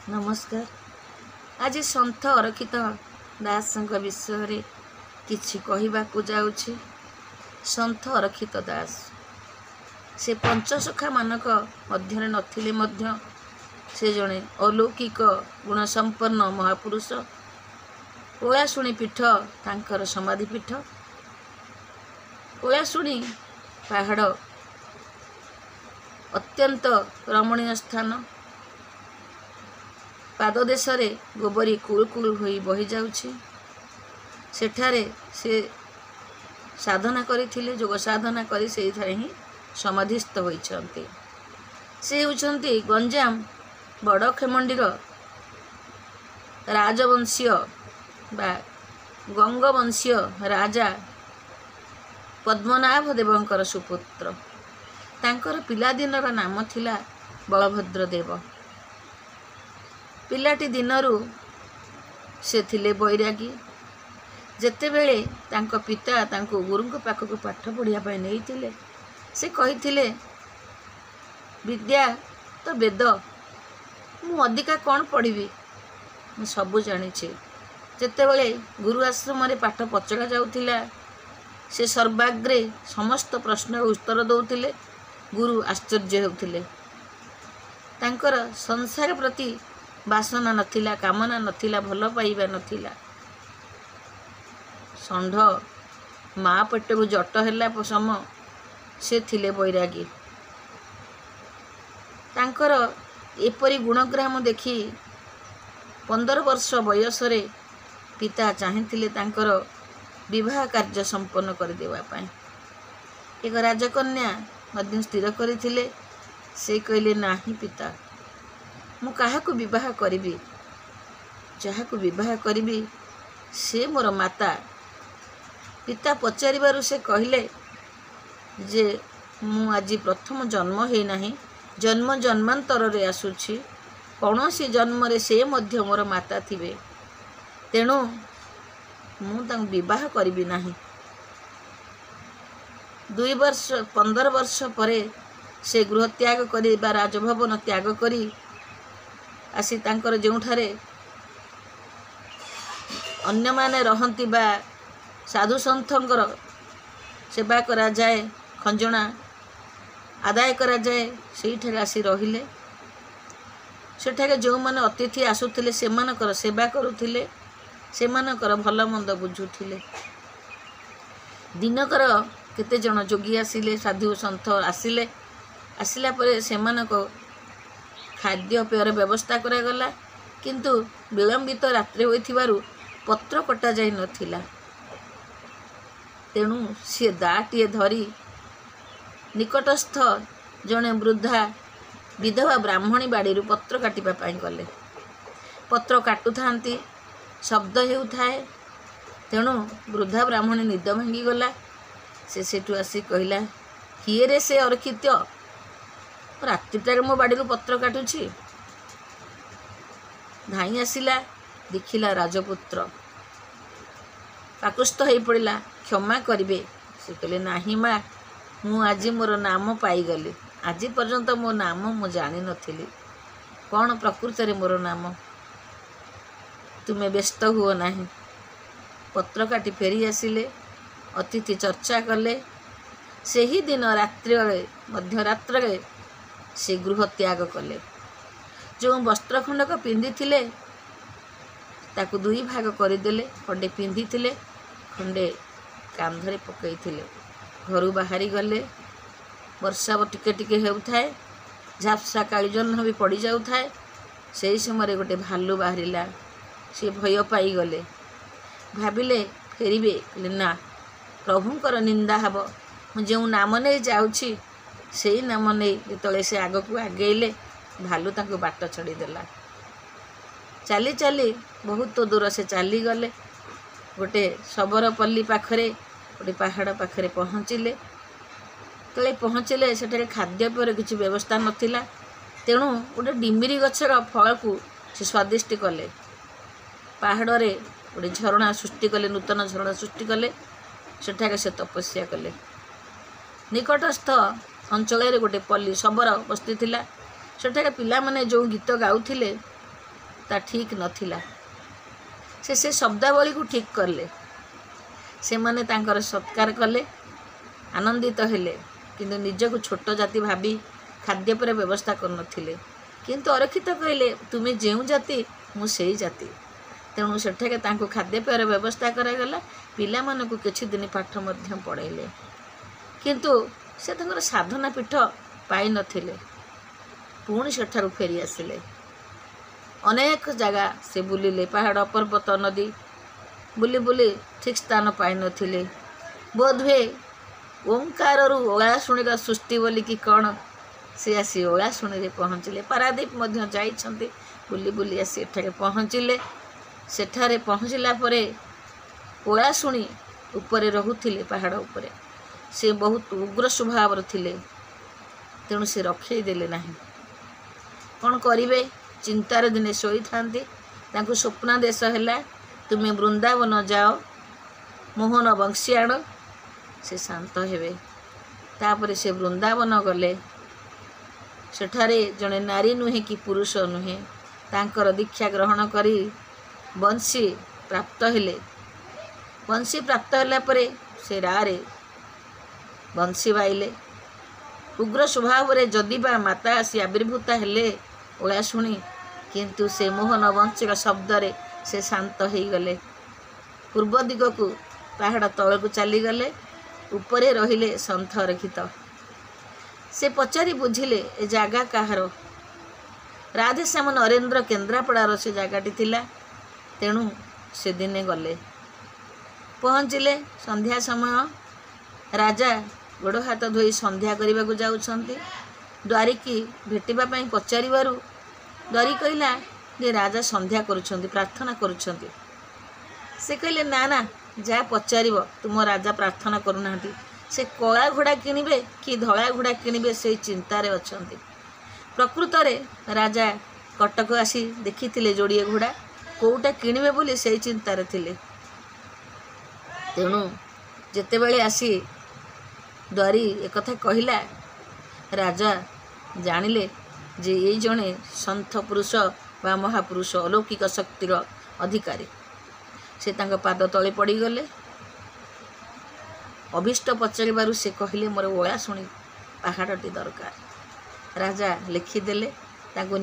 नमस्कार। आज सन्थ अरक्षित दास विषय किछि कहबाकू जाउछि। सन्थ अरक्षित दास से पंचसखा मानक मध्यरे नथिले मध्य से जणे अलौकिक गुणसंपन्न महापुरुष। ओलाशुणी पीठ तांकर समाधि पीठ। ओलाशुणी पहाड़ अत्यंत रमणीय स्थान। पाददेश गोबरी कुल कुल होई बही जाउछि। सेठारे से साधना करिथिले, योग साधना करी से ही समाधिस्थ होइछन्ते। से होउछन्ते गंजाम बड़खेमंडीर राजवंशीय बा गंगवंशीय राजा पद्मनाभ देवंकर सुपुत्र। तांकर पिलादिनर नाम थिला बलभद्र देव। पिलाटी दिनरू से थिले बैरागी। जेतेबेले तांको पिता तांको गुरुଙ୍କ पाखକୁ पाठ पढ़िया पय नेइथिले, से कहिथिले विद्या तो वेद, मु अधिका कौन पढ़ी, मु सबु जानिछे। जेतेबेले गुरु आश्रम रे पाठ पचका जाउथिला, से सर्वाग्रे समस्त प्रश्न उत्तर दउथिले। गुरु आश्चर्य होउथिले। तांकर संसार प्रति वासना नथिला, कामना नथिला, भल पाइबा नथिला। षंढ माँ पेटू जट है सम से थिले बैरागी। तांकर एपरी गुणग्राम देखी 15 वर्ष बयसरे पिता चाहिथिले तांकर विवाह कार्य संपन्न कर देवा पाए। एक राजकन्या मध्य स्थिर करथिले। से कहले नाही पिता, मु काहाकू विवाह करिबी, जाहाकू विवाह करिबी से मोर माता। पिता पचारिबारु से कहले जे मु आज प्रथम जन्म हे नाही, जन्म जन्मांतर रे आसुछि। कौनसी जन्म रे से मध्य मोर माता थिबे, तेणु मु तांग विवाह करिबी नाही। 15 वर्ष परे से गृह त्याग करी बा राजभवन त्याग करी आसी तांकर जोठारे अन्य माने रहंती बा साधु सन्थंकर सेवा करा जाए, खंजणा आदाय करा जाए, सेठारे आसी रहिले। सेठारे जो माने अतिथि आसुथिले सेमानकर सेवा करुथिले, सेमानकर भल मंद बुझुथिले। दिनकर केते जन जोगी आसिले, साधु सन्थ आसिले। आसिला परे सेमानको खाद्य पेयर व्यवस्था करा गला, किंतु विलंबित रात्रि होइथिबारु पत्र कटा जाई नथिला। तेणु सी दाटिए धरी निकटस्थ जने वृद्धा विधवा ब्राह्मणी बाड़ी पत्र काटिबा पाई गले। पत्र काटु थांती, शब्द हेउथाए। तेणु वृद्धा ब्राह्मणी निद भांगी गला। से सेठु आसी कहला, किए रे से अरक्षित, रात्रिटारे मो बाड़ी पत्र काटुछि। धाई आसिला, देखिला राजपुत्र। काकुस्थ हो पड़ा, क्षमा करिबे। से कहले नाही माँ, मु आज मोर नाम पाईगली। आज पर्यंत मो नाम मु जानी नथिली। कौन प्रकृत रे मोर नाम, तुमे व्यस्त हुओ नाही। पत्र काटी फेरी आसिले। अतिथि चर्चा कले। से ही दिन रात्रि मध्यरात्रे से गृह त्याग कले। जो वस्त्र खंडक पिंधि थिले ताकू 2 भाग करदेले। खंडे पिंधि थिले, खंडे कांधरे पकई थिले। घर बाहरी गले। वर्षा टिके टिके हेउथाए, झापसा कालीजह्न भी पड़ जाउथाए। से समय गोटे भालू बाहरिला। से भय पाई गले, भाविले फेरिबे। कहले ना, प्रभुंकर निंदा हब। जो नाम नहीं जाउछि से नाम नहीं जेतले से आग को आगेले, भालू तांको बाट छड़ीदेला। चली चली बहुत दूर से चली गले। गोटे सबरपल्ली पाखरे गोटे पहाड़ पाखरे पहुँचिले। तले पहुँचिले, सेठारे खाद्य पर किसी व्यवस्था नथिला। तेणु गोटे डिमिरी गछर फल को से स्वादिष्ट कले। पहाड़े गोटे झरणा सृष्टि कले, नूतन झरणा सृष्टि कले। सेठारे से तपस्या कले। निकटस्थ अंचल गोटे पल्ली शबर बस्ती थिला। सेठारे पिला माने जो गीत गाउथिले ତା ଠିକ୍ ନଥିଲା। ସେ ଶବ୍ଦାବଳୀକୁ ଠିକ୍ କଲେ। ସେମାନେ ତାଙ୍କର ସତ୍କାର କଲେ, ଆନନ୍ଦିତ ହେଲେ, କିନ୍ତୁ ନିଜକୁ ଛୋଟ ଜାତି ଭାବି ଖାଦ୍ୟପେୟର ବ୍ୟବସ୍ଥା କରୁନଥିଲେ। କିନ୍ତୁ ଅରକ୍ଷିତ କହିଲେ, ତୁମେ ଯେଉଁ ଜାତି ମୁଁ ସେଇ ଜାତି। ତେଣୁ ସେଠାରେ ତାଙ୍କୁ ଖାଦ୍ୟପେୟର ବ୍ୟବସ୍ଥା କରାଗଲା। ପିଲାମାନଙ୍କୁ କିଛି ଦିନ ପାଠ ମଧ୍ୟ ପଢ଼ାଇଲେ। କିନ୍ତୁ ସେ ତାଙ୍କର ସାଧନା ପୀଠ ପାଇନଥିଲେ। ପୁଣି ସେଠାରୁ ଫେରି ଆସିଲେ। ଅନେକ ଜାଗା ସେ ବୁଲିଲେ, ପାହାଡ଼, ପର୍ବତ, ନଦୀ ବୁଲି ବୁଲି ଠିକ୍ ସ୍ଥାନ ପାଇନଥିଲେ। ବୋଧହୁଏ ଓଙ୍କାରରୁ ଓଳାଶୁଣୀର ସୃଷ୍ଟି ବୋଲିକି କ'ଣ, ସେ ଆସି ଓଳାଶୁଣୀରେ ପହଞ୍ଚିଲେ। ପାରାଦୀପ ମଧ୍ୟ ଯାଇଛନ୍ତି, ବୁଲି ବୁଲି ଆସି ଏଠାରେ ପହଞ୍ଚିଲେ। ସେଠାରେ ପହଞ୍ଚିଲା ପରେ ଓଳାଶୁଣୀ ଉପରେ ରହୁଥିଲେ, ପାହାଡ଼ ଉପରେ। ସେ ବହୁତ ଉଗ୍ର ସ୍ୱଭାବର ଥିଲେ, ତେଣୁ ସେ ରଖେଇ ଦେଲେ ନାହିଁ। କ'ଣ କରିବେ? ଚିନ୍ତାରେ ଦିନେ ଶୋଇଥାନ୍ତି, ତାଙ୍କୁ ସ୍ୱପ୍ନାଦେଶ ହେଲା, ତୁମେ ବୃନ୍ଦାବନ ଯାଅ, ମୋହନ ବଂଶୀ ଆଣ, ସେ ଶାନ୍ତ ହେବେ। ତାପରେ ସେ ବୃନ୍ଦାବନ ଗଲେ। ସେଠାରେ ଜଣେ ନାରୀ ନୁହେଁ କି ପୁରୁଷ ନୁହେଁ, ତାଙ୍କର ଦୀକ୍ଷା ଗ୍ରହଣ କରି ବଂଶୀ ପ୍ରାପ୍ତ ହେଲେ। ବଂଶୀ ପ୍ରାପ୍ତ ହେଲା ପରେ ସେ ରାରେ ବଂଶୀ ବାଇଲେ। ଉଗ୍ର ସ୍ୱଭାବରେ ଯଦିବା ମାତା ଆସି ଆବିର୍ଭୂତା ହେଲେ ଓଳାଶୁଣୀ, କିନ୍ତୁ ସେ ମୋହନ ବଂଶୀର ଶବ୍ଦରେ ସେ ଶାନ୍ତ ହେଇଗଲେ। ପୂର୍ବ ଦିଗକୁ ପାହାଡ଼ ତଳକୁ ଚାଲିଗଲେ। ଉପରେ ରହିଲେ ସନ୍ଥ ଅରକ୍ଷିତ। ସେ ପଚାରି ବୁଝିଲେ, ଏ ଜାଗା କାହାର? ରାଧେଶ୍ୟାମ ନରେନ୍ଦ୍ର କେନ୍ଦ୍ରାପଡ଼ାର ସେ ଜାଗାଟି ଥିଲା। ତେଣୁ ସେ ଦିନେ ଗଲେ, ପହଞ୍ଚିଲେ। ସନ୍ଧ୍ୟା ସମୟ। ରାଜା ଗୋଡ଼ ହାତ ଧୋଇ ସନ୍ଧ୍ୟା କରିବାକୁ ଯାଉଛନ୍ତି। ଦ୍ୱାରିକି ଭେଟିବା ପାଇଁ ପଚାରିବାରୁ ଦ୍ୱାରୀ କହିଲା ଯେ ରାଜା ସନ୍ଧ୍ୟା କରୁଛନ୍ତି, ପ୍ରାର୍ଥନା କରୁଛନ୍ତି। ସେ କହିଲେ, ନା ନା, ଯାହା ପଚାରିବ, ତୁମ ରାଜା ପ୍ରାର୍ଥନା କରୁନାହାନ୍ତି। ସେ କଳା ଘୋଡ଼ା କିଣିବେ କି ଧଳା ଘୋଡ଼ା କିଣିବେ ସେଇ ଚିନ୍ତାରେ ଅଛନ୍ତି। ପ୍ରକୃତରେ ରାଜା କଟକ ଆସି ଦେଖିଥିଲେ ଯୋଡ଼ିଏ ଘୋଡ଼ା, କେଉଁଟା କିଣିବେ ବୋଲି ସେଇ ଚିନ୍ତାରେ ଥିଲେ। ତେଣୁ ଯେତେବେଳେ ଆସି ଦ୍ୱାରୀ ଏକଥା କହିଲା, ରାଜା ଜାଣିଲେ ଯେ ଏଇ ଜଣେ ସନ୍ଥ ପୁରୁଷ ବା ମହାପୁରୁଷ, ଅଲୌକିକ ଶକ୍ତିର ଅଧିକାରୀ। ସେ ତାଙ୍କ ପାଦ ତଳେ ପଡ଼ିଗଲେ। ଅଭୀଷ୍ଟ ପଚାରିବାରୁ ସେ କହିଲେ, ମୋର ଓଳାଶୁଣୀ ପାହାଡ଼ଟି ଦରକାର। ରାଜା ଲେଖିଦେଲେ। ତାଙ୍କୁ